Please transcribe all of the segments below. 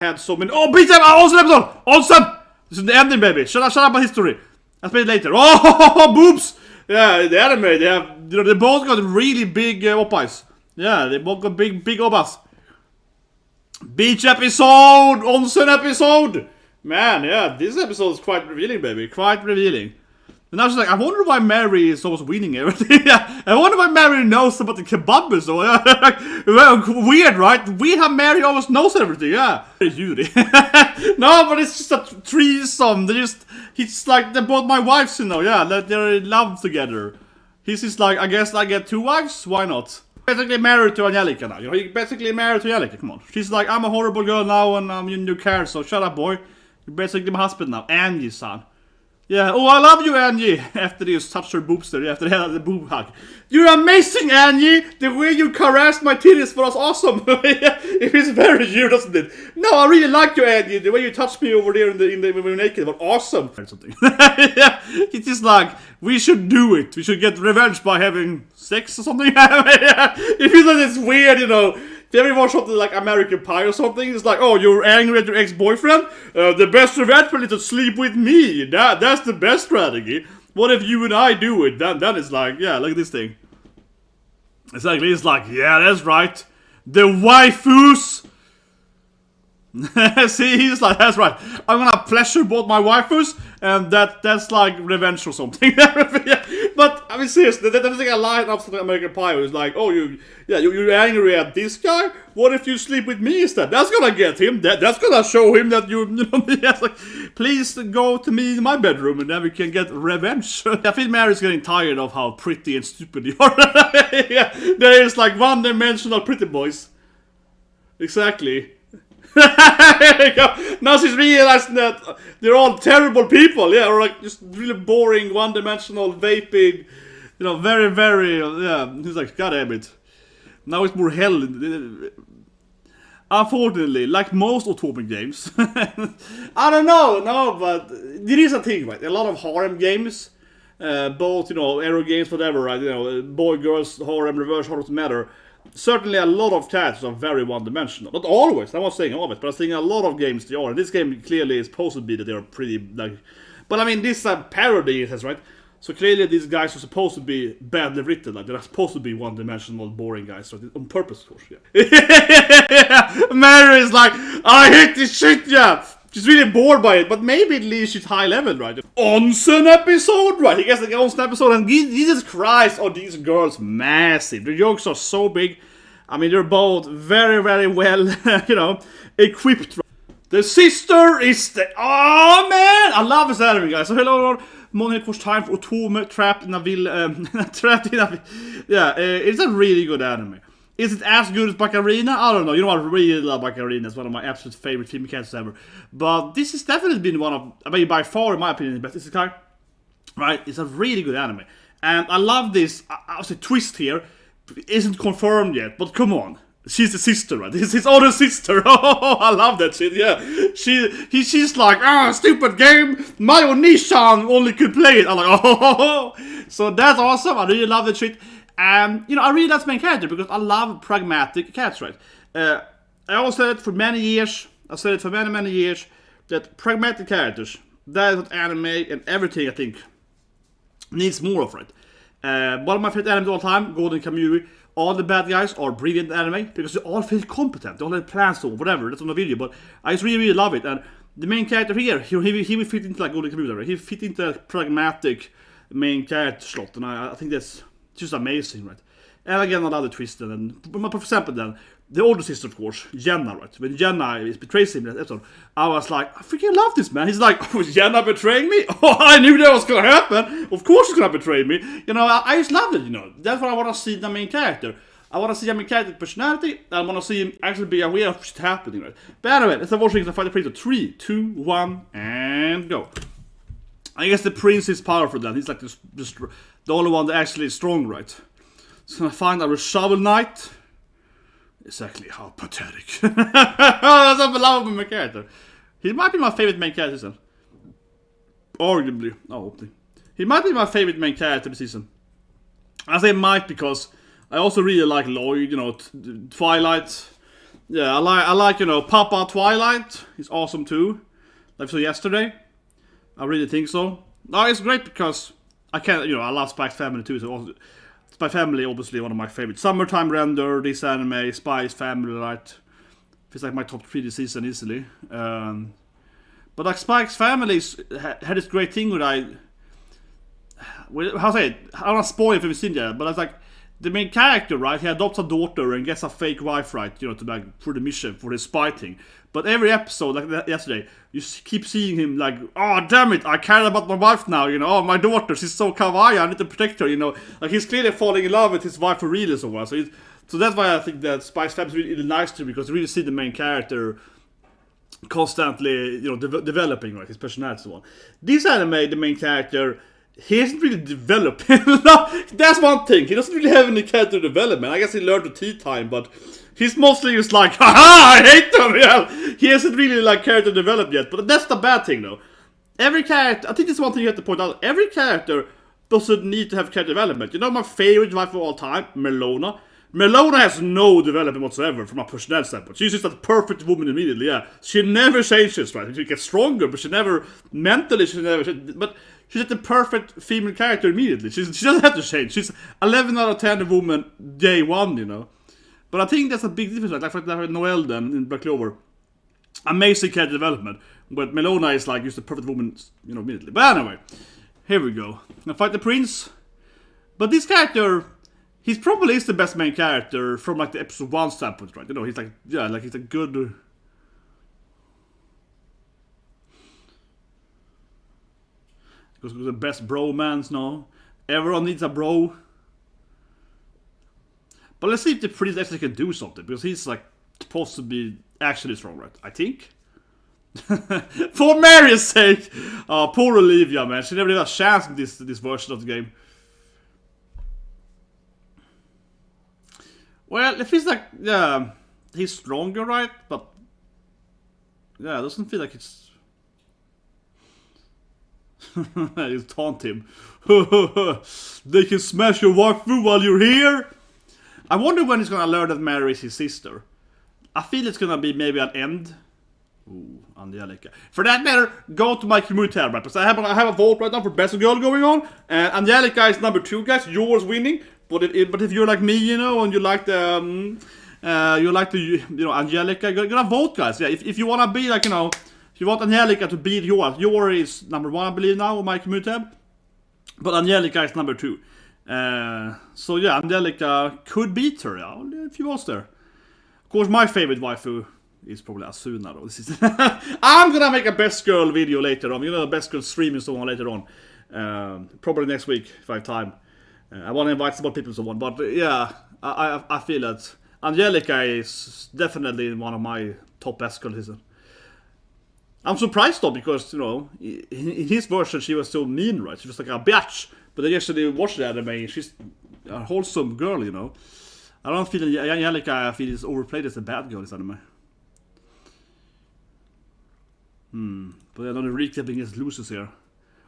Had so many. Oh, beat them! Onsen episode! Onsen! This is the ending, baby. Shut up my history. I'll play it later. Oh, boobs! Yeah, the anime, they have, you know, they both got really big oppas. Yeah, they both got big oppas. Beach episode! Onsen episode! Man, yeah, this episode is quite revealing, baby. Quite revealing. And now she's like, I wonder why Mary is always winning everything. I wonder why Mary knows about the kebab. So, well, weird, right? Weird how Mary always knows everything, yeah. Judy. No, but it's just a threesome. He's like, they're both my wives, you know, yeah. They're in love together. He's just like, I guess I get 2 wives? Why not? Basically married to Angelica now, you know. He basically married to Angelica, come on. She's like, I'm a horrible girl now and I'm in your care, so shut up, boy. You're basically my husband now. Angie, son. Yeah, oh, I love you, Angie. After they just touched her boobs there, after they had the boob hug. You're amazing, Angie. The way you caressed my titties was awesome. It is very you, doesn't it? No, I really like you, Angie. The way you touched me over there when we were naked was awesome. Or something. Yeah, it's just like, we should do it. We should get revenge by having sex or something. It feels like it's weird, you know. If you ever watch something like American Pie or something, it's like, oh, you're angry at your ex-boyfriend? The best revenge is to sleep with me. That's the best strategy. What if you and I do it? Then it's like, yeah, look at this thing. Exactly, it's like, yeah, that's right. The waifus. See, he's like, that's right. I'm gonna pleasure both my waifus, and that's like revenge or something. But I mean, seriously, that's like a line of something American Pie. It's like, oh, you're angry at this guy. What if you sleep with me instead? That's gonna get him. That's gonna show him that you know. Yes, like, please go to me in my bedroom, and then we can get revenge. I feel Mary's getting tired of how pretty and stupid you are. Yeah, there is like one-dimensional pretty boys. Exactly. There you go. Now she's realizing that they're all terrible people, yeah, or like just really boring, one-dimensional, vaping, you know, very, very, yeah. He's like, God damn it. Now it's more hell. Unfortunately, like most Otome games, I don't know, no, but there is a thing, right? A lot of harem games, both, you know, arrow games, whatever, right? You know, boy, girls, harem, reverse harem, doesn't matter. Certainly a lot of characters are very one-dimensional. Not always, I'm not saying always, but I'm saying a lot of games they are. And this game clearly is supposed to be that they are pretty, like... But I mean, this is a parody, it says, right? So clearly these guys are supposed to be badly written, like they're supposed to be one-dimensional, boring guys, right? On purpose, of course, yeah. Mary is like, I hate this shit, yeah! She's really bored by it, but maybe at least she's high level, right? Onsen episode, right? He gets the Onsen episode, and Jesus Christ, oh, these girls massive. The jokes are so big. I mean, they're both very, very well, you know, equipped. The sister is the... Oh, man! I love this anime, guys. So, hello, Money, of course, time for Otome, trapped in a villa... Yeah, it's a really good anime. Is it as good as Baccarina? I don't know. You know, I really love Baccarina. It's one of my absolute favorite film characters ever. But this has definitely been one of, I mean, by far, in my opinion, the best Sekai. Right? It's a really good anime. And I love this. I was a twist here. It isn't confirmed yet, but come on. She's the sister, right? This is his older sister. Oh, I love that shit, yeah. She's like, stupid game. My Onishan only could play it. I'm like, oh. So that's awesome. I really love that shit. You know, I really love the main character because I love pragmatic characters, right? I also said it for many years, many years, that pragmatic characters, that is what anime and everything, I think, needs more of, right? One of my favorite animes of all time, Golden Kamuy, all the bad guys are brilliant anime because they all feel competent, they all have plans or whatever, that's on the video, but I just really, really love it. And the main character here, he will fit into like Golden Kamuy, right? He fit into a pragmatic main character slot, and I think that's just amazing, right? And again, another twist, and for example, then the older sister, of course, Jenna, right? When Jenna betrays him in that episode, I was like, I freaking love this, man. He's like, oh, Jenna betraying me? Oh, I knew that was gonna happen. Of course she's gonna betray me. You know, I just love it, you know. That's what I want to see in the main character. I want to see the main character's personality. I want to see him actually be aware of what's happening, right? But anyway, let's watch the Fighter Predator. 3, 2, 1, and go. I guess the prince is powerful then. He's like the only one that actually is strong, right? So I find our shovel knight. Exactly how pathetic. That's unbelievable main character. He might be my favorite main character this season. Arguably. Oh, hopefully. He might be my favorite main character this season. I say might because I also really like Lloyd, you know, Twilight. Yeah, I like you know, Papa Twilight. He's awesome too. Like I saw yesterday. I really think so. No, it's great because I can't, you know, I love Spike's Family too. So also, Spy Family, obviously one of my favorites. Summertime Render, this anime, Spy's Family, right? It's like my top 3 this season easily. But like Spike's Family had this great thing where how to say it? I don't want to spoil it if you've seen it, but it's like the main character, right? He adopts a daughter and gets a fake wife, right? You know, to like for the mission, for his spy thing. But every episode, like yesterday, you keep seeing him like, oh damn it, I care about my wife now, you know. Oh, my daughter, she's so kawaii, I need to protect her, you know. Like he's clearly falling in love with his wife for real as well. So that's why I think that Spike's Family is really nice too, because you really see the main character constantly, you know, developing, right, his personality and so on. This anime, the main character, he hasn't really developed. That's one thing. He doesn't really have any character development. I guess he learned to tea time, but he's mostly just like, haha, I hate them. Yeah, he hasn't really like character developed yet. But that's the bad thing, though. Every character, I think this is one thing you have to point out. Every character doesn't need to have character development. You know my favorite wife of all time, Melona. Melona has no development whatsoever from a personality standpoint. She's just a perfect woman immediately. Yeah, she never changes, right? She gets stronger, but she never mentally. She never. But she's the perfect female character immediately. She doesn't have to change. She's 11 out of 10 woman day one, you know. But I think that's a big difference. Like for Noelle then in Black Clover, amazing character development. But Melona is like just the perfect woman, you know, immediately. But anyway, here we go. I fight the prince. But this character, he's probably is the best main character from like the episode 1 standpoint, right? You know, he's like, yeah, like he's a good. Because the best bromance, no. Everyone needs a bro. But let's see if the prince actually can do something, because he's like supposed to be actually strong, right? I think. For Mary's sake! Poor Olivia, man. She never had a chance in this version of the game. Well, it feels like, yeah, he's stronger, right? But, yeah, it doesn't feel like it's... You taunt him. They can smash your waifu while you're here. I wonder when he's gonna learn that Mary is his sister. I feel it's gonna be maybe an end. Ooh, Angelica. For that matter, go to my community tab, right? Because I have a vote right now for best girl going on, and Angelica is number 2, guys. Yours winning. But if you're like me, you know, and you like the Angelica, you're gonna vote, guys. Yeah, if you wanna be like, you know, if you want Angelica to beat yours is number 1, I believe now on my community tab. But Angelica is number 2. So yeah, Angelica could beat her, yeah, if he was there. Of course, my favorite waifu is probably Asuna, though. I'm gonna make a best girl video later on. You know, the best girl stream and so on later on. Probably next week if I have time. I want to invite some more people and so on. But yeah, I feel that Angelica is definitely one of my top best girls. I'm surprised though, because, you know, in his version she was so mean, right? She was like a bitch. But then yesterday watched the anime, she's a wholesome girl, you know. I don't feel Angelica, I feel is overplayed as a bad girl in this anime. But I know the recapping is losers here.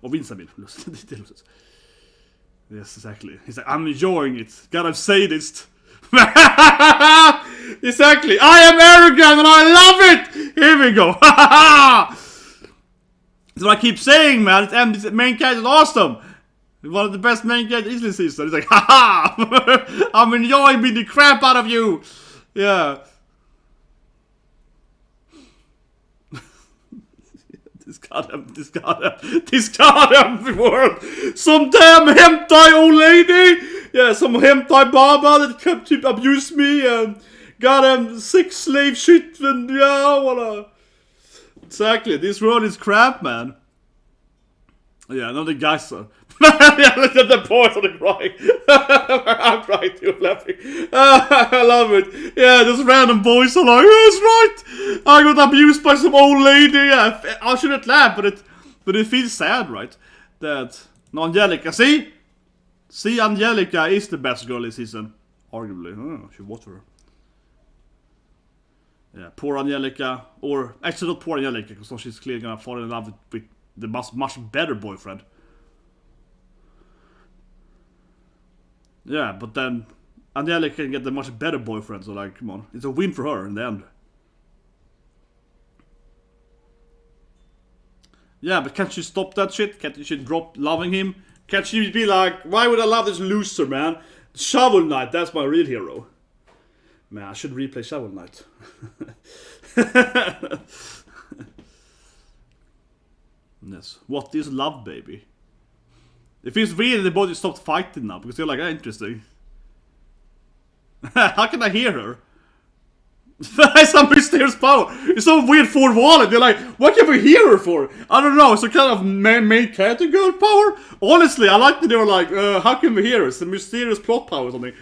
Or wins, I mean. Losers. Yes, exactly. He's like, I'm enjoying it. God, I'm sadist. Exactly. I am arrogant and I love it. Here we go. That's what I keep saying, man. This main character is awesome. One of the best main characters this season. He's like, haha. I'm enjoying beating the crap out of you. Yeah. This goddamn world. Some damn hentai old lady. Yeah, some hentai baba that kept to abuse me and goddamn sex slave shit and yeah, what exactly. This world is crap, man. Yeah, no, the guys are. Yeah, look at the boys on the crying. I'm crying too, laughing. I love it. Yeah, those random boys are like, that's right. I got abused by some old lady. Yeah, I shouldn't laugh, but it feels sad, right? That no, Angelica, see, Angelica is the best girl this season, arguably. I should watch her. Yeah, poor Angelica, or actually not poor Angelica, because she's clearly gonna fall in love with the much better boyfriend. Yeah, but then Angelica can get the much better boyfriend, so like, come on. It's a win for her in the end. Yeah, but can't you stop that shit? Can't you drop loving him? Can't you be like, why would I love this loser, man? Shovel Knight, that's my real hero. Man, I should replay Shovel Knight. Yes. What is love, baby? It feels weird that the body stopped fighting now, because they're like, interesting. How can I hear her? That's some mysterious power. It's so weird for wallet. They're like, what can we hear her for? I don't know. It's a kind of main character girl power. Honestly, I like that they were like, how can we hear her? It's a mysterious plot power or something.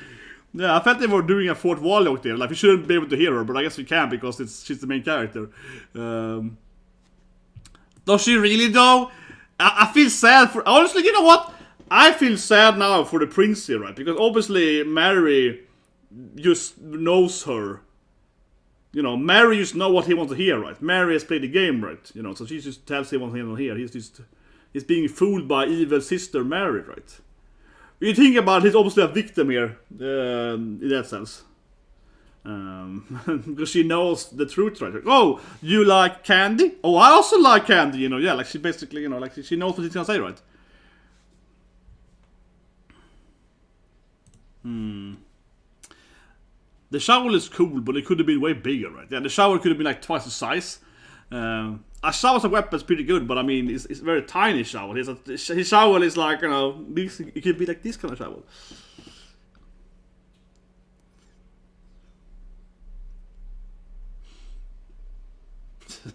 Yeah, I felt they were doing a Fort Warlock there. Like, we shouldn't be able to hear her, but I guess we can because she's the main character. Does she really though? I feel sad for... Honestly, you know what? I feel sad now for the prince here, right? Because obviously Mary just knows her. You know, Mary just know what he wants to hear, right? Mary has played the game, right? You know, so she just tells him what he wants to hear. He's being fooled by evil sister Mary, right? You think about it, he's obviously a victim here, in that sense. Because she knows the truth, right? Oh, you like candy? Oh, I also like candy, you know. Yeah, like she basically, you know, like she knows what he's gonna say, right? The shovel is cool, but it could have been way bigger, right? Yeah, the shovel could have been like twice the size. A shovel as a weapon is pretty good, but I mean, it's a very tiny shovel. His shovel is like, you know, it could be like this kind of shovel.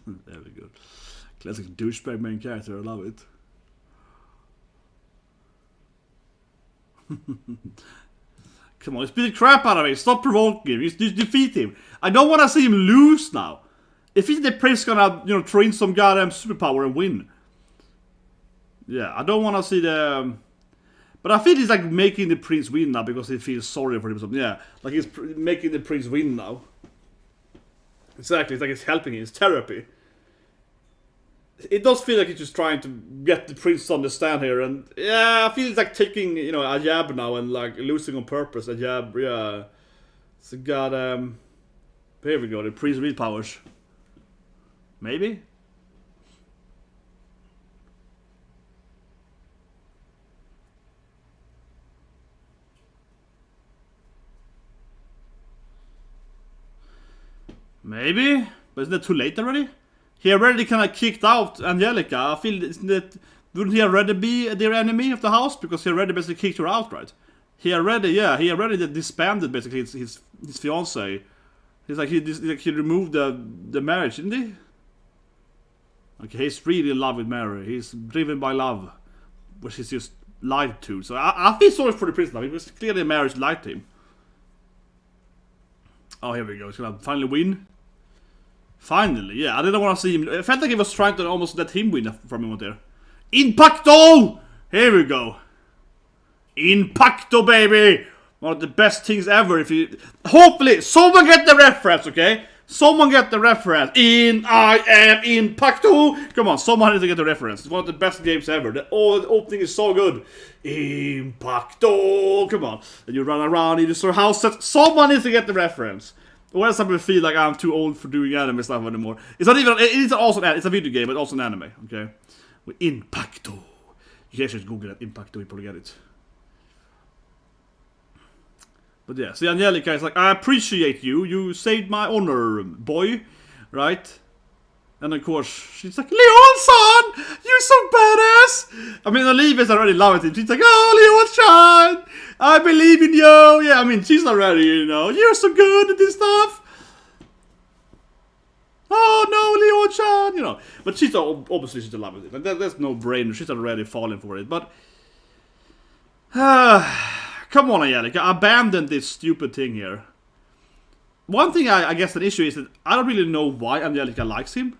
Very good. Classic douchebag main character, I love it. Come on, just beat the crap out of him. Stop provoking him. Just defeat him. I don't want to see him lose now. If he's the prince gonna, you know, throw in some goddamn superpower and win. Yeah, I don't want to see the... But I feel he's like making the prince win now because he feels sorry for him. Yeah, like he's making the prince win now. Exactly, it's like it's helping him. It's therapy. It does feel like he's just trying to get the prince to understand here, and yeah, I feel it's like taking, you know, a jab now and like losing on purpose. A jab, yeah. So got here we go. The prince read powers. Maybe. Maybe, but isn't it too late already? He already kind of kicked out Angelica. I feel that wouldn't he already be their enemy of the house because he already basically kicked her out, right? He already disbanded basically his fiance. He's like he removed the marriage, didn't he? Okay, he's really in love with Mary. He's driven by love, which he's just lied to. So I feel sorry for the prince now. It was clearly marriage lied to him. Oh, here we go. He's gonna finally win. Finally, yeah. I didn't want to see him. I felt like he was trying to almost let him win from him out there. Impacto! Here we go. Impacto, baby! One of the best things ever. If you hopefully someone get the reference, okay? Someone get the reference. I am Impacto. Come on, someone needs to get the reference. It's one of the best games ever. The opening is so good. Impacto. Come on. And you run around in your house. Someone needs to get the reference. Or else I will feel like I'm too old for doing anime stuff anymore. It's not even. It's also it's a video game, but also an anime. Okay. With Impacto. You guys should Google that Impacto. You probably get it. But yeah, see, Angelica is like, I appreciate you. You saved my honor, boy. Right? And of course, she's like, Leon-san! You're so badass! I mean, Olivia's already loving it. She's like, oh, Leon-san! I believe in you! Yeah, I mean, she's already, you know, you're so good at this stuff! Oh, no, Leon-san! You know, but she's obviously she's in love with it. Like, there's no brainer. She's already falling for it. But... come on, Angelica, abandon this stupid thing here. One thing I guess an issue is that I don't really know why Angelica likes him.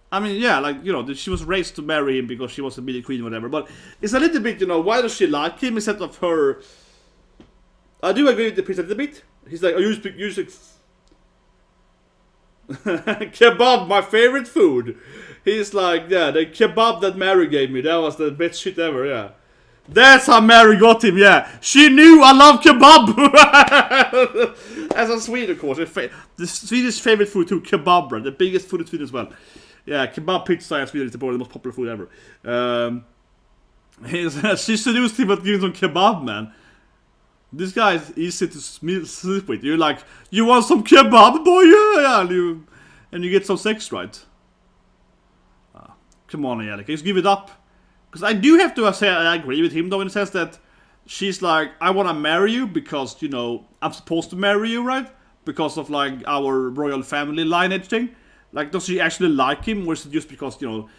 I mean, yeah, like, you know, she was raised to marry him because she was a mini queen or whatever, but it's a little bit, you know, why does she like him instead of her... I do agree with the priest a little bit. He's like, oh, you speak... Kebab, my favorite food. He's like, yeah, the kebab that Mary gave me, that was the best shit ever, yeah. That's how Mary got him, yeah. She knew I love kebab. as a Swede, of course, the Swedish favorite food too, kebab, right? The biggest food in Sweden as well. Yeah, kebab pizza in Sweden is probably the most popular food ever. She seduced him by giving some kebab, man. This guy is easy to sleep with. You're like, you want some kebab, boy? Yeah, and you get some sex, right? Come on, Angelica, just give it up. Because I do have to say I agree with him, though, in the sense that she's like, I want to marry you because, you know, I'm supposed to marry you, right? Because of, like, our royal family lineage thing. Like, does she actually like him, or is it just because, you know...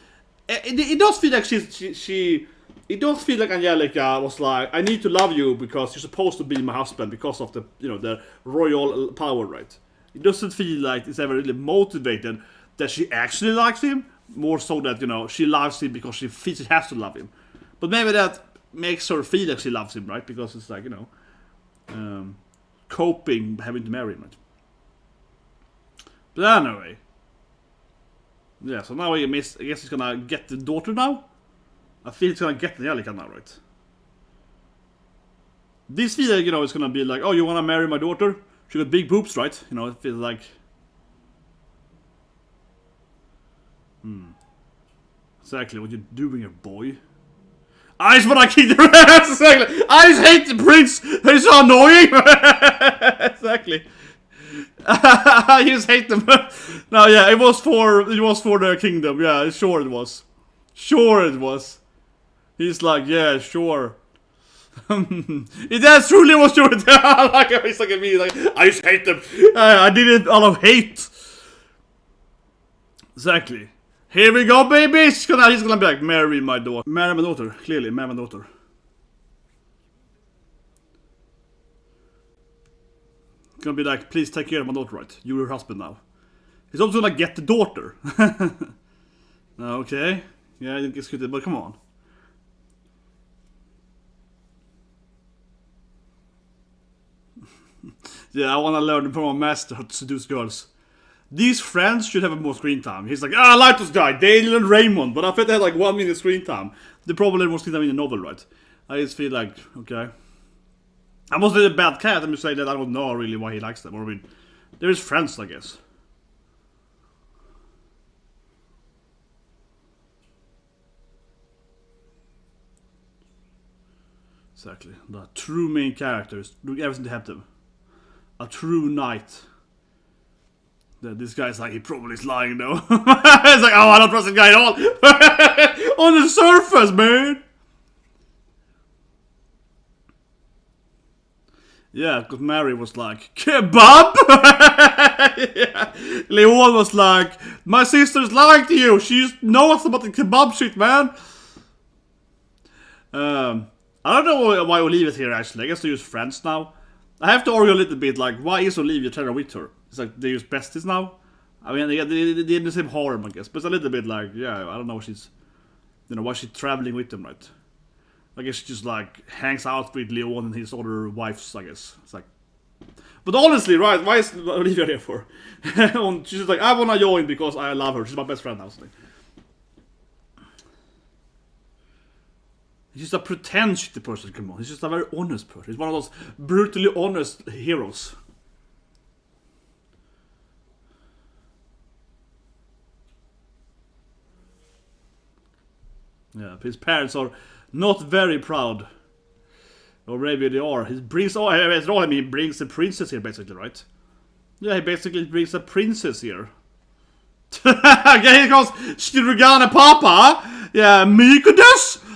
It does feel like it does feel like Angelica was like, I need to love you because you're supposed to be my husband because of the, you know, the royal power, right? It doesn't feel like it's ever really motivated that she actually likes him. More so that, you know, she loves him because she feels she has to love him. But maybe that makes her feel like she loves him, right? Because it's like, you know, coping having to marry him, right? But anyway. Yeah, so now I guess he's gonna get the daughter now. I feel he's gonna get Angelica now, right? This video, you know, is gonna be like, oh, you wanna marry my daughter? She got big boobs, right? You know, it feels like... Exactly what you're doing here, boy. I just wanna kick their ass! Exactly! I just hate the prince! He's so annoying! Exactly. I just hate them. No, yeah, it was for the kingdom. Yeah, sure it was. Sure it was. He's like, yeah, sure. That truly was true. Like, he's like at me, like, I just hate them. I did it out of hate. Exactly. Here we go, baby. He's gonna be like, marry my daughter. Marry my daughter. Clearly, marry my daughter. Gonna be like, please take care of my daughter, right? You're her husband now. He's also gonna get the daughter. Okay. Yeah, I didn't get executed, but come on. Yeah, I wanna learn from a master how to seduce girls. These friends should have more screen time. He's like, I like this guy, Daniel and Raymond, but I bet they had like 1 minute screen time. They probably had more screen time in the novel, right? I just feel like, okay. I must be a bad cat, I'm just saying that I don't know really why he likes them. Or I mean, they're his friends, I guess. Exactly. The true main characters. Look everything to have them. A true knight. This guy's like, he probably is lying though. It's like, oh, I don't trust this guy at all. On the surface, man. Yeah, because Mary was like, kebab? Yeah. Leon was like, my sister's lying to you. She knows about the kebab shit, man. I don't know why Olivia's here actually. I guess they're just friends now. I have to argue a little bit, like, why is Olivia traveling with her? It's like, they're just besties now? I mean, they're in the same harem, I guess. But it's a little bit like, yeah, I don't know, she's... You know, why she's traveling with them, right? I guess she just, like, hangs out with Leon and his other wives, I guess. It's like... But honestly, right, why is Olivia here for? She's like, I wanna join because I love her. She's my best friend now, so. He's just a pretend shitty person, come on. He's just a very honest person. He's one of those brutally honest heroes. Yeah, his parents are not very proud. Or maybe they are. He brings, he brings a princess here, basically, right? Yeah, he basically brings a princess here. Okay, he goes, Shirogane Papa! Yeah, Mikodes!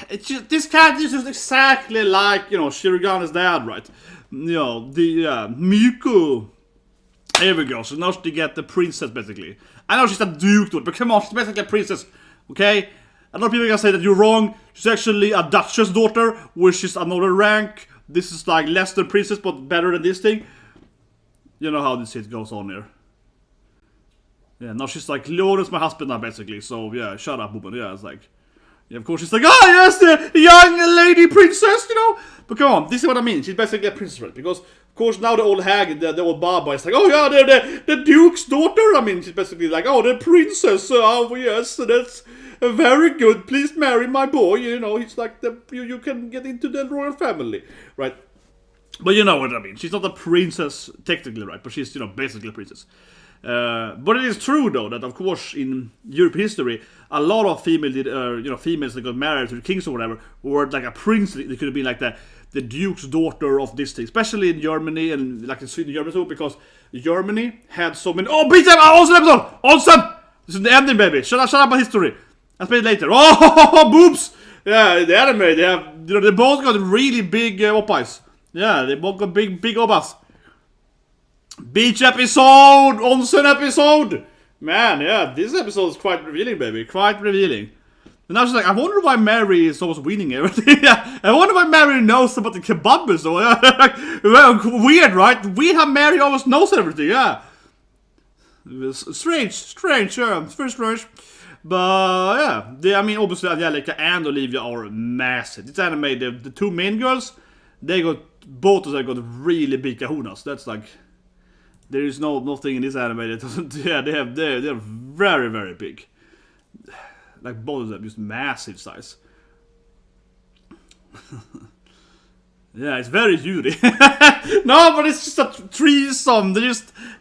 It's just, this cat is just exactly like, you know, Shirogane's dad, right? You know, the Miku. Here we go. So now she get the princess, basically. I know she's a duke, but come on, she's basically a princess, okay? A lot of people are gonna say that you're wrong. She's actually a duchess daughter, which is another rank. This is like less than princess, but better than this thing. You know how this shit goes on here. Yeah, now she's like, Leon is my husband now, basically. So yeah, shut up, woman. Yeah, it's like. Yeah, of course she's like, oh yes, the young lady princess, you know. But come on, this is what I mean. She's basically a princess, right? Because of course now the old hag, the old Baba is like, oh yeah, the duke's daughter. I mean, she's basically like, oh, the princess. Oh yes, that's very good. Please marry my boy. You know, he's like you can get into the royal family, right? But you know what I mean. She's not a princess technically, right? But she's, basically a princess. But it is true though that of course in European history, a lot of females that got married to the kings or whatever were like a prince. They could have been like the duke's daughter of this thing, especially in Germany and like in Sweden, Germany too, because Germany had so many. Oh, beat them! Onsen episode! Onsen! This is the ending, baby. Shut up about history. I'll play it later. Oh, boobs! Yeah, the anime, they have, they both got really big oppas. Yeah, they both got big oppas. Beach episode! Onsen episode! Man, yeah, this episode is quite revealing, baby. Quite revealing. And now she's like, I wonder why Mary is always winning everything. Yeah, I wonder why Mary knows about the kebab. So, well, weird, right? We have Mary always knows everything, yeah. Strange, yeah. It's very strange. But, yeah. Obviously, Angelica and Olivia are massive. It's anime, the two main girls, both of them got really big kahunas. That's like... There is nothing in this anime that doesn't... Yeah, they're very, very big. Like both of them, just massive size. Yeah, it's very Yuri. No, but it's just a threesome.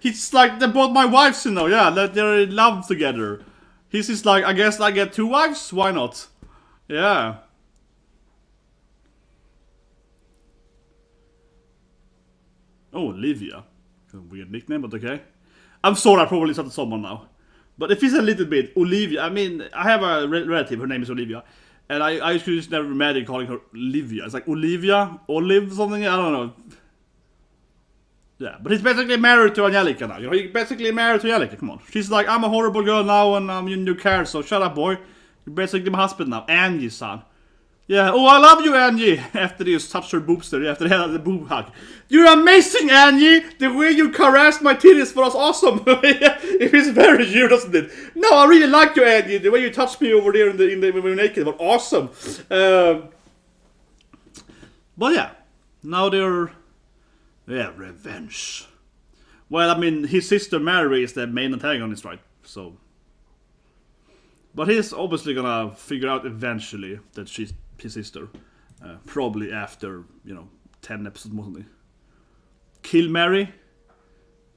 He's like, they're both my wives, Yeah, they're in love together. He's just like, I guess I get two wives? Why not? Yeah. Oh, Olivia. Weird nickname, but okay. I'm sorry, I probably started someone now. But if it's a little bit, Olivia, I have a relative, her name is Olivia. And I used to just never imagine calling her Olivia. It's like Olivia, Olive, something, I don't know. Yeah, but he's basically married to Angelica now. He's basically married to Angelica, come on. She's like, I'm a horrible girl now and I'm in your care, so shut up, boy. You're basically my husband now, Angie's son. Yeah, oh, I love you, Angie. After they just touched her boobs there, after they had the boob hug. You're amazing, Angie. The way you caressed my titties was awesome. It is very you, doesn't it? No, I really like you, Angie. The way you touched me over there when we were naked was awesome. But yeah, now they're revenge. Well, his sister Mary is the main antagonist, right? So, but he's obviously gonna figure out eventually that she's his sister. Probably after, 10 episodes mostly. Kill Mary?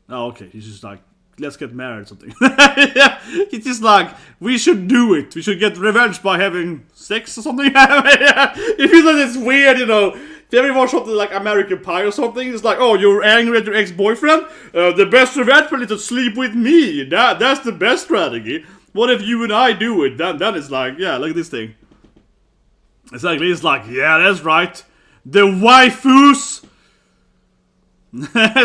Oh, okay. He's just like, let's get married or something. Yeah, it's just like, we should do it. We should get revenge by having sex or something. If you think it's weird, If you ever watch something like American Pie or something, it's like, oh, you're angry at your ex-boyfriend? The best revenge is to sleep with me. That's the best strategy. What if you and I do it? Then it's like, yeah, look at this thing. Exactly, it's like, yeah, that's right. The waifus.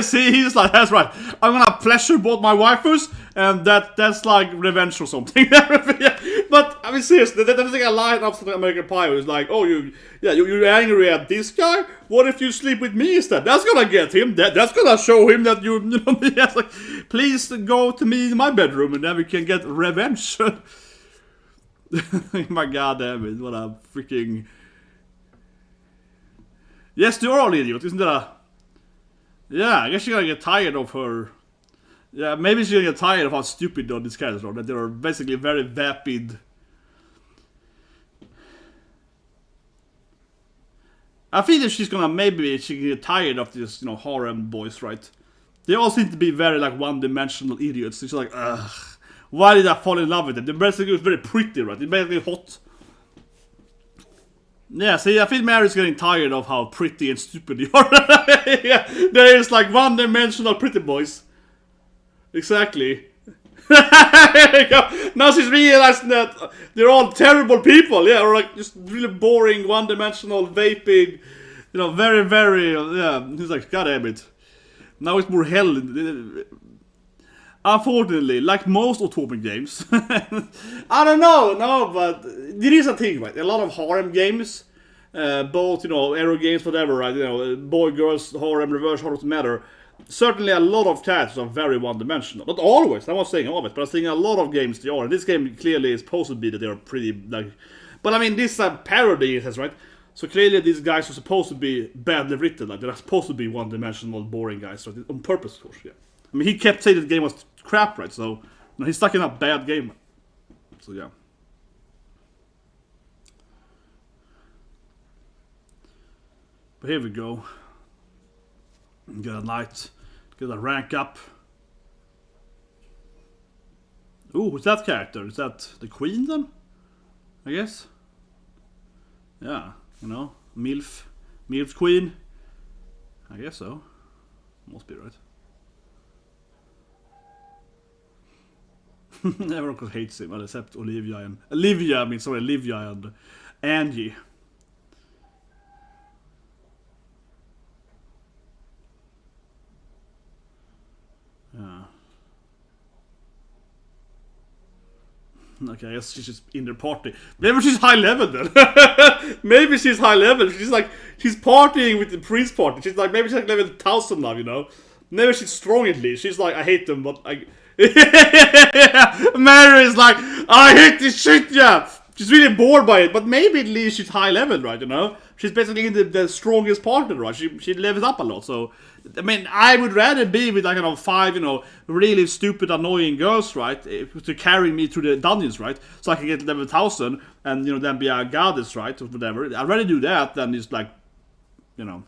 See, he's like, that's right. I'm gonna pleasure both my waifus, and that's like revenge or something. But seriously, that's like a line of something American Pie. It's like, oh, you're angry at this guy. What if you sleep with me instead? That's gonna get him. That's gonna show him that it's like, please go to me in my bedroom, and then we can get revenge. My god damn it, what a freaking... Yes, you are all idiot, isn't that a... Yeah, I guess you're gonna get tired of her. Yeah, maybe she's gonna get tired of how stupid these characters are, that they're basically very vapid. I feel that she can get tired of this, harem boys, right? They all seem to be very, like, one-dimensional idiots. It's like, ugh. Why did I fall in love with them? The basically was very pretty, right? It's basically hot. Yeah, see, I feel Mary's getting tired of how pretty and stupid they are. Yeah, there is like one-dimensional pretty boys. Exactly. Now she's realizing that they're all terrible people, yeah, or like just really boring, one-dimensional, vaping, very, very, yeah. He's like, god damn it. Now it's more hell. Unfortunately, like most Otome games, I don't know, no, but there is a thing, right? A lot of harem games, both, arrow games, whatever, right? Boy, girls, harem, reverse, harem, doesn't matter. Certainly a lot of characters are very one-dimensional. Not always, I'm not saying always, but I'm saying a lot of games they are. And this game clearly is supposed to be that they're pretty, like... But this is a parody, it says, right? So clearly these guys are supposed to be badly written, like they're supposed to be one-dimensional, boring guys, right? On purpose, of course, yeah. He kept saying the game was crap, right? So he's stuck in a bad game. So yeah. But here we go. Get a knight. Get a rank up. Ooh, who's that character? Is that the queen then? I guess. Yeah, you know, MILF queen. I guess so. Must be right. Everyone hates him, except Olivia and Angie. Yeah. Okay, I guess she's just in their party. Maybe she's high level then. Maybe she's high level. She's partying with the priest party. She's like, maybe she's like level 1000 now, you know. Maybe she's strong at least. She's like, I hate them, but I. Mary is like, I hate this shit, yeah. She's really bored by it, but maybe at least she's high level, right? You know, she's basically the strongest partner, right? She levels up a lot. So, I mean, I would rather be with like 5, really stupid, annoying girls, right, to carry me through the dungeons, right? So I can get level 1000 and then be a goddess, right, or whatever. I'd rather do that than just like, And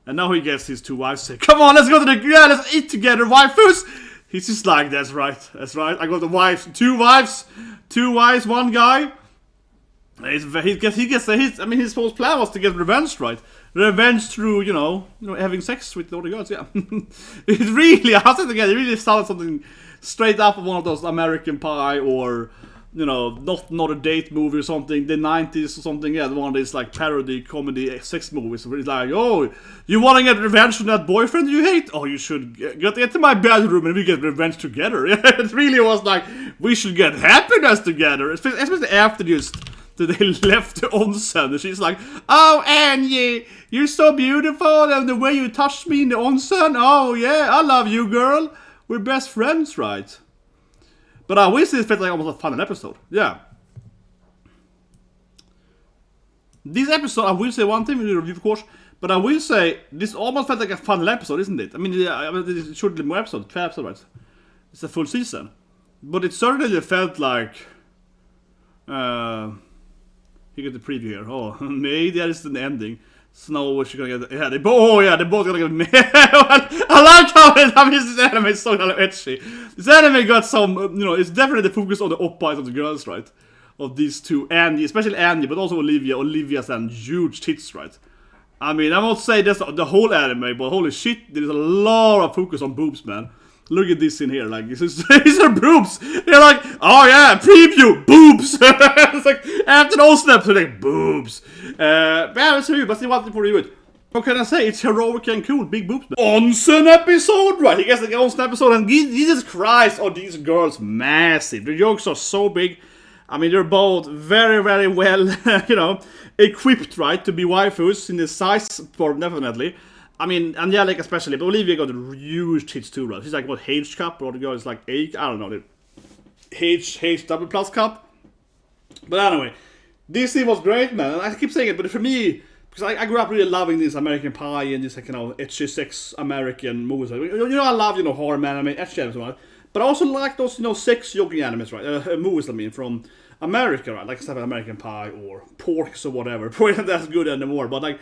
now he gets his 2 wives. Say, come on, let's go to let's eat together, waifus. He's just like, that's right. I got the wife, 2 wives, 1 guy. He gets his whole plan was to get revenge, right? Revenge through, having sex with all the girls, yeah. It really, I said again, it really sounded something straight up of one of those American Pie or, not a date movie or something, the 90s or something, yeah, one of these like parody comedy sex movies where it's like, oh, you want to get revenge from that boyfriend you hate? Oh, you should get into my bedroom and we get revenge together. Yeah, it really was like, we should get happiness together, especially after they left the onsen, and she's like, oh, Angie, you're so beautiful, and the way you touched me in the onsen, oh yeah, I love you, girl. We're best friends, right? But I wish this felt like almost a fun episode. Yeah. This episode, I will say one thing, we review of course, but I will say, this almost felt like a fun episode, isn't it? I mean, it should be more episodes, 12 episodes, right? It's a full season. But it certainly felt like, you get the preview here. Oh, maybe that is the ending. Snow, what you gonna get? Yeah, they're both gonna get mad. I like how this anime is so etchy. This anime got some, it's definitely the focus on the oppas of the girls, right? Of these 2, Andy, especially Andy, but also Olivia. Olivia's and huge tits, right? I mean, I won't say that's the whole anime, but holy shit, there's a lot of focus on boobs, man. Look at this in here, like, these are boobs. They're like, oh yeah, preview, boobs. It's like, after those snaps, they're like, boobs. But let's review, but still want to review it. What can I say? It's heroic and cool, big boobs. Onsen episode, right? He gets the Onsen episode, and Jesus Christ, are these girls massive. The jokes are so big. I mean, they're both very, very well, equipped, right, to be waifus in the size form, definitely. I mean, Angelica especially, but Olivia got huge tits too, right? She's like, what, H cup? Or the girl is like I don't know, the H double plus cup? But anyway, this scene was great, man. And I keep saying it, but for me, because I grew up really loving this American Pie and this, etchy sex American movies. I love, horror anime, etchy anime, right? But I also like those, sex joking animes, right? Movies, from America, right? Like, stuff like American Pie or Porks or whatever. Probably not as good anymore, but like,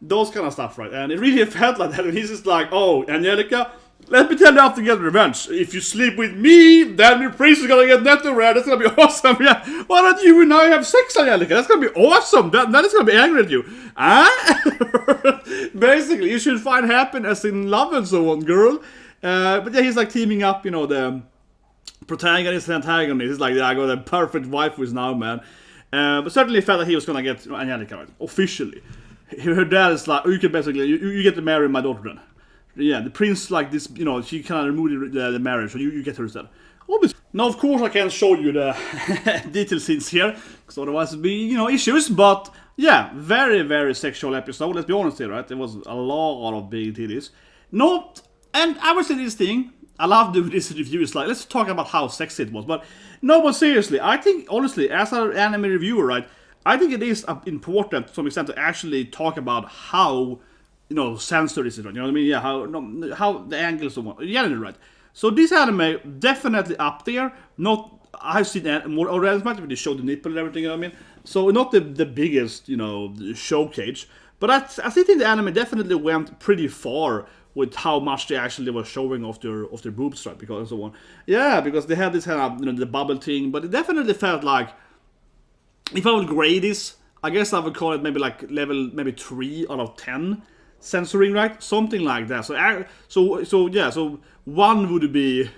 those kind of stuff, right? And it really felt like that. And he's just like, oh, Angelica, let me tell you how to get revenge. If you sleep with me, then your priest is gonna get netto rare. That's gonna be awesome. Yeah. Why don't you and I have sex, Angelica? That's gonna be awesome. That is gonna be angry at you. Basically, you should find happiness in love and so on, girl. But yeah, he's like teaming up, the protagonist and antagonist. He's like, yeah, I got a perfect wife with now, man. But certainly felt like he was gonna get Angelica, right? Officially. Her dad is like, you can basically, you get to marry my daughter then. Yeah, the prince like this, she kind of removed the marriage, so you get her instead. Now, of course, I can't show you the detail scenes here, because otherwise it'd be, issues, but yeah, very, very sexual episode, let's be honest here, right? There was a lot of big titties. No, and I would say this thing, I love doing this review, it's like, let's talk about how sexy it was, but no, but seriously, I think, honestly, as an anime reviewer, right, I think it is important to some extent to actually talk about how, censor is, right? You know what I mean? Yeah, how the angles and what. Yeah, right. So this anime definitely up there. Not I've seen more already, but they show the nipple and everything. You know what I mean? So not the biggest, showcase, But I think the anime definitely went pretty far with how much they actually were showing of their boobs, right? Because and so on. Yeah, because they had this kind of the bubble thing, but it definitely felt like if I would grade this, I guess I would call it maybe like level 3 out of 10 censoring, right? Something like that. So 1 would be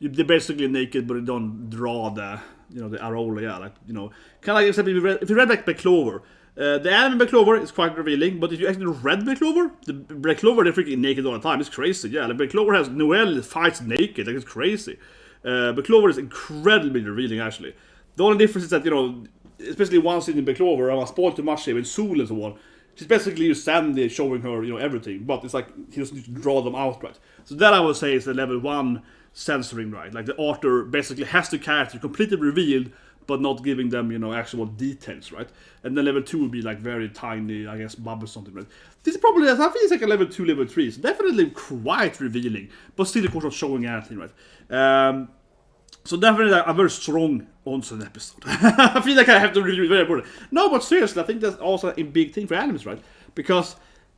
they're basically naked, but they don't draw the the areola, yeah, like kind of like except if you read like Black Clover. The anime Black Clover is quite revealing, but if you actually read Black Clover, the Black Clover they're freaking naked all the time. It's crazy, yeah. Like Black Clover has Noelle fights naked, like it's crazy. Black Clover is incredibly revealing, actually. The only difference is that especially one scene in Black Clover, I spoiled too much here with Soul and so on. She's basically just Sandy showing her everything, but it's like he just needs to draw them out, right? So that I would say is the level 1 censoring, right? Like the author basically has the character completely revealed, but not giving them, actual details, right? And then level 2 would be like very tiny, I guess, bubbles something, right? This is probably, I think it's like a level 2, level 3, so definitely quite revealing, but still, of course, not showing anything, right? So definitely a very strong Onsen episode. I feel like I have to really very important. No, but seriously, I think that's also a big thing for animes, right? Because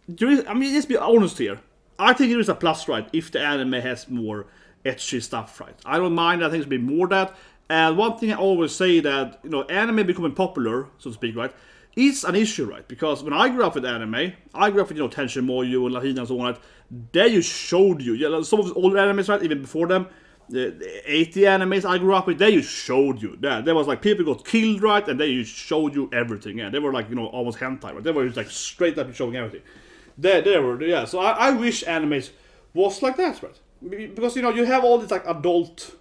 let's be honest here. I think it is a plus, right, if the anime has more ecchi stuff, right? I don't mind. I think it's be more that. And one thing I always say that anime becoming popular, so to speak, right, is an issue, right? Because when I grew up with anime, I grew up with Tenshin Moyo and Lahina and so on. Right? They just showed you, some of the older animes, right, even before them. The 80 animes I grew up with, they just showed you that there was like people got killed, right, and they just showed you everything. Yeah, they were like almost hentai, right? They were just like straight up showing everything. They were, yeah. So I wish animes was like that, right? Because you have all these like adult,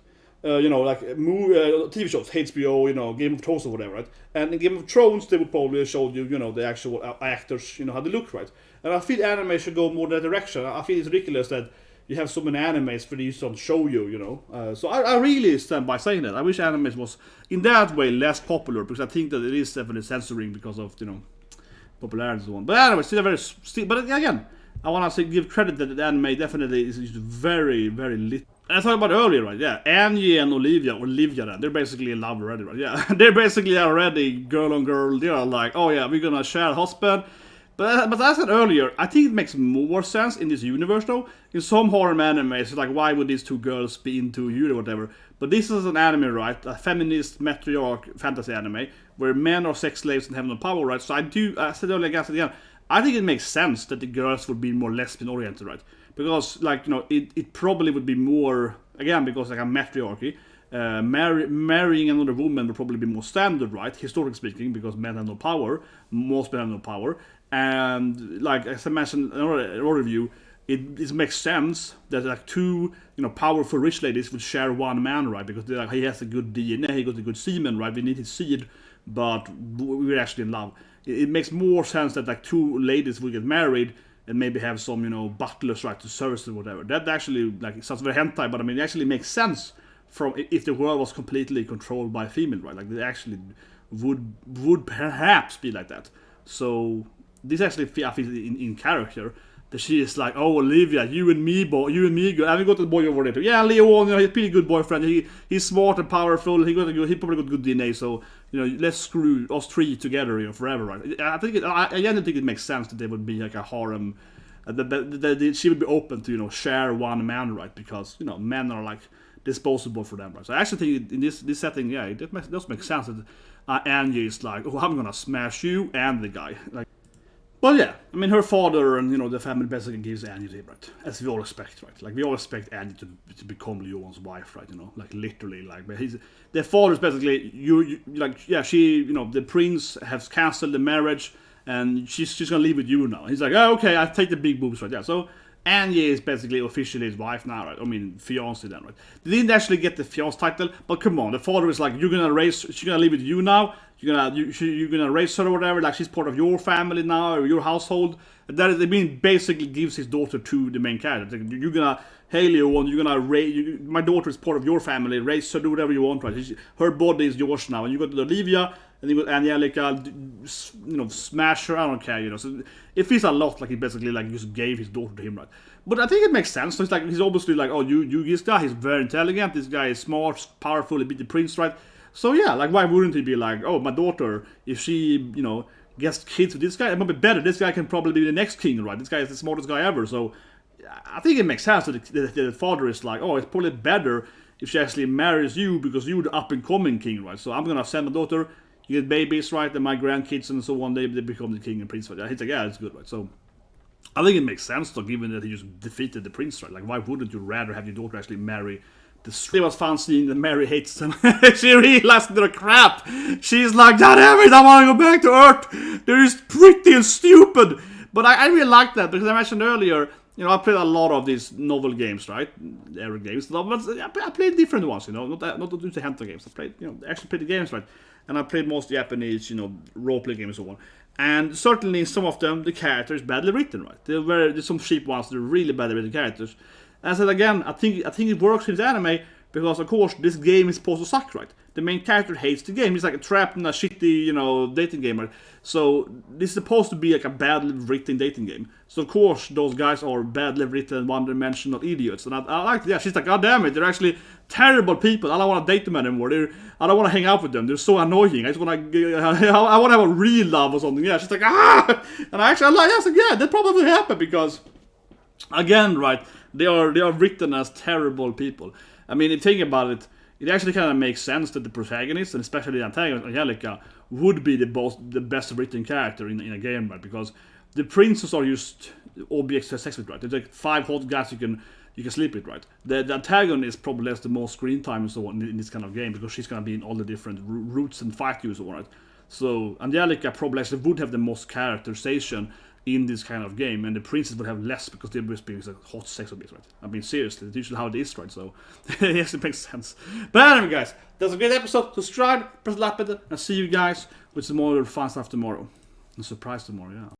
like movie, TV shows, HBO, Game of Thrones or whatever, right? And in Game of Thrones, they would probably show you, the actual actors, how they look, right? And I feel anime should go more that direction. I feel it's ridiculous that you have so many animes for these to show you, So I really stand by saying that. I wish animes was, in that way, less popular, because I think that it is definitely censoring because of, popularity and so on. But anyway, but again, I want to give credit that the anime definitely is very, very lit. And I talked about earlier, right? Yeah, Angie and Olivia then, they're basically in love already, right? Yeah, they're basically already girl on girl. They're like, oh yeah, we're gonna share a husband. But as I said earlier, I think it makes more sense in this universe, though. In some harem animes, it's like, why would these two girls be into you or whatever? But this is an anime, right? A feminist matriarch fantasy anime, where men are sex slaves and have no power, right? So I said earlier, I guess at the end, I think it makes sense that the girls would be more lesbian-oriented, right? Because, it probably would be more, again, because like a matriarchy, marrying another woman would probably be more standard, right? Historically speaking, because men have no power, most men have no power. And like as I mentioned in another review, it makes sense that like two powerful rich ladies would share one man, right? Because he has a good DNA, he got a good semen, right? We need his seed, but we're actually in love. It makes more sense that like two ladies will get married and maybe have some butlers, right, to service or whatever. That actually it sounds very hentai, but I mean it actually makes sense from if the world was completely controlled by female, right? Like they actually would perhaps be like that. So this actually I feel in character that she is like, oh Olivia, you and me, girl. And we got the boy over there too. Yeah, Leon, he's a pretty good boyfriend. He's smart and powerful. He probably got good DNA. So let's screw us three together, forever, right? I don't think it makes sense that they would be like a harem. She would be open to share one man, right? Because men are like disposable for them, right? So I actually think in this setting, yeah, it does make sense that Angie is like, oh, I'm gonna smash you and the guy, like. But yeah, I mean, her father and the family basically gives Angie the right, as we all expect, right? Like we all expect Angie to become Leon's wife, right? Like literally, like. But their father's basically the prince has cancelled the marriage and she's gonna live with you now. He's like, oh, okay, I take the big boobs, right? Yeah, so Angie is basically officially his wife now, right? I mean, fiancé then, right? They didn't actually get the fiancé title, but come on, the father is like, she's gonna live with you now. You're gonna raise her or whatever. Like she's part of your family now or your household. Basically gives his daughter to the main character. Like, you're gonna, hey Leon, you're gonna raise. My daughter is part of your family. Raise her, do whatever you want, right? Her body is yours now, and you got Olivia. And you got Angelica, smash her, I don't care, So it feels a lot like he basically like just gave his daughter to him, right? But I think it makes sense. So it's like he's obviously like, oh, this guy, he's very intelligent, this guy is smart, powerful, he beat the prince, right? So yeah, like why wouldn't he be like, oh, my daughter, if she, gets kids with this guy, it might be better. This guy can probably be the next king, right? This guy is the smartest guy ever, so I think it makes sense that the father is like, oh, it's probably better if she actually marries you because you're the up-and-coming king, right? So I'm gonna send my daughter, you get babies, right, and my grandkids and so on, they become the king and prince, right? He's like, yeah, it's good, right? So I think it makes sense, though, given that he just defeated the prince, right? Like, why wouldn't you rather have your daughter actually marry the... It was fun seeing that Mary hates him. She realized they're crap. She's like, God damn it, I want to go back to Earth. They're just pretty and stupid. But I really like that, because I mentioned earlier, you know, I played a lot of these novel games, right? Era games. But I played different ones, you know, not the hentai games. I played, you know, actually played the games, right? And I played most Japanese, you know, role-play games and so on. And certainly in some of them, the characters badly written, right? There's some cheap ones, they're really badly written characters. And I said again, I think it works in this anime because, of course, this game is supposed to suck, right? The main character hates the game. He's like trapped in a shitty, you know, dating game, right? So this is supposed to be like a badly written dating game. So of course, those guys are badly written, one-dimensional idiots. And I like, yeah, she's like, God damn it, they're actually terrible people. I don't want to date them anymore. I don't want to hang out with them. They're so annoying. I just want to, I want to have a real love or something. Yeah, she's like, ah! And I actually like, yeah, that probably happened because, again, right, they are written as terrible people. I mean, if you think about it, it actually kind of makes sense that the protagonist, and especially the antagonist, Angelica, would be the best written character in a game, right? Because the princes are just objects to have sex with, right? There's like 5 hot guys you can sleep with, right? The antagonist probably has the most screen time and so on in this kind of game, because she's gonna be in all the different routes and fight you and so on, right? So Angelica probably actually would have the most characterization in this kind of game, and the princes would have less because they're just being like hot sex objects, right? I mean, seriously, that's usually how it is, right? So, yes, it makes sense. But anyway, guys, that's a great episode. Subscribe, press the like button, and see you guys with some more fun stuff tomorrow. A surprise tomorrow, yeah.